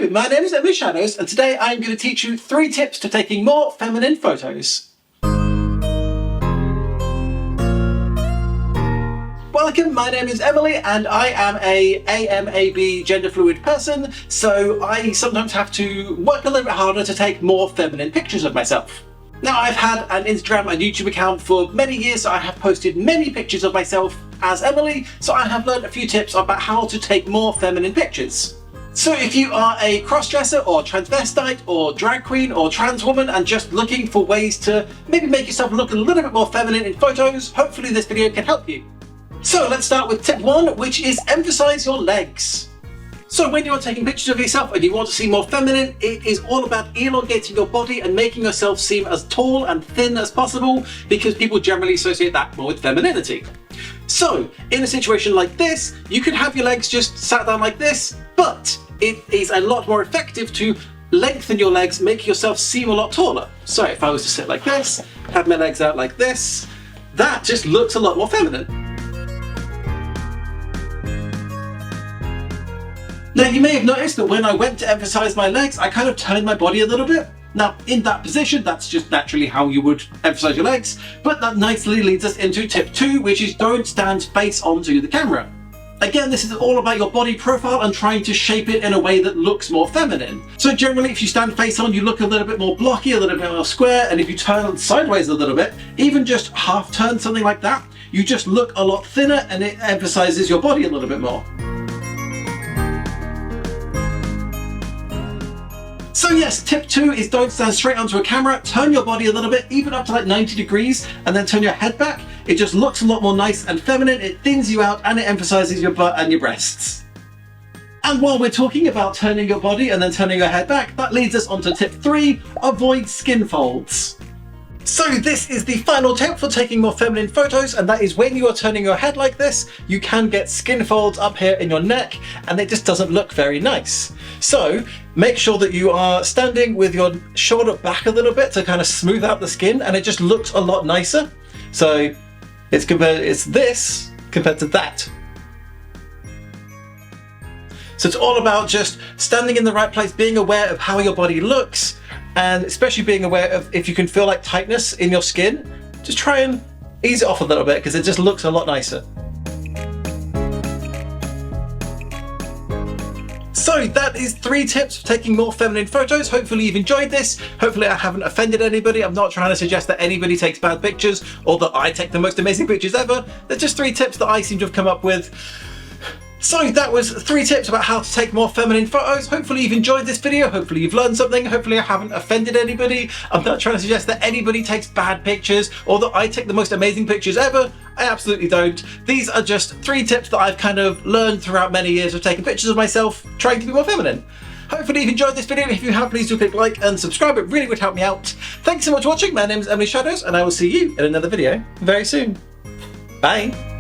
Hello, my name is Emily Shadows, and today I'm going to teach you 3 tips to taking more feminine photos. Welcome, my name is Emily and I am a AMAB gender fluid person, so I sometimes have to work a little bit harder to take more feminine pictures of myself. Now, I've had an Instagram and YouTube account for many years, so I have posted many pictures of myself as Emily, so I have learned a few tips about how to take more feminine pictures. So if you are a crossdresser or transvestite or drag queen or trans woman and just looking for ways to maybe make yourself look a little bit more feminine in photos, hopefully this video can help you. So let's start with tip 1, which is emphasize your legs. So when you're taking pictures of yourself and you want to seem more feminine, it is all about elongating your body and making yourself seem as tall and thin as possible, because people generally associate that more with femininity. So in a situation like this, you could have your legs just sat down like this, but it is a lot more effective to lengthen your legs, make yourself seem a lot taller. So if I was to sit like this, have my legs out like this, that just looks a lot more feminine. Now, you may have noticed that when I went to emphasize my legs, I kind of turned my body a little bit. Now, in that position, that's just naturally how you would emphasize your legs, but that nicely leads us into tip 2, which is don't stand face onto the camera. Again, this is all about your body profile and trying to shape it in a way that looks more feminine. So generally, if you stand face on, you look a little bit more blocky, a little bit more square, and if you turn sideways a little bit, even just half turn, something like that, you just look a lot thinner and it emphasizes your body a little bit more. So yes, tip 2 is don't stand straight onto a camera, turn your body a little bit, even up to like 90 degrees, and then turn your head back. It just looks a lot more nice and feminine, it thins you out, and it emphasizes your butt and your breasts. And while we're talking about turning your body and then turning your head back, that leads us on to tip 3, avoid skin folds. So this is the final tip for taking more feminine photos, and that is when you are turning your head like this, you can get skin folds up here in your neck, and it just doesn't look very nice. So make sure that you are standing with your shoulder back a little bit to kind of smooth out the skin, and it just looks a lot nicer. So it's this compared to that. So it's all about just standing in the right place, being aware of how your body looks, and especially being aware of if you can feel like tightness in your skin, just try and ease it off a little bit because it just looks a lot nicer. So that is 3 tips for taking more feminine photos. Hopefully you've enjoyed this. Hopefully I haven't offended anybody. I'm not trying to suggest that anybody takes bad pictures or that I take the most amazing pictures ever. They're just 3 tips that I seem to have come up with. So that was 3 tips about how to take more feminine photos. Hopefully you've enjoyed this video. Hopefully you've learned something. Hopefully I haven't offended anybody. I'm not trying to suggest that anybody takes bad pictures or that I take the most amazing pictures ever. I absolutely don't. These are just 3 tips that I've kind of learned throughout many years of taking pictures of myself, trying to be more feminine. Hopefully you've enjoyed this video. If you have, please do click like and subscribe. It really would help me out. Thanks so much for watching. My name is Emily Shadows and I will see you in another video very soon. Bye.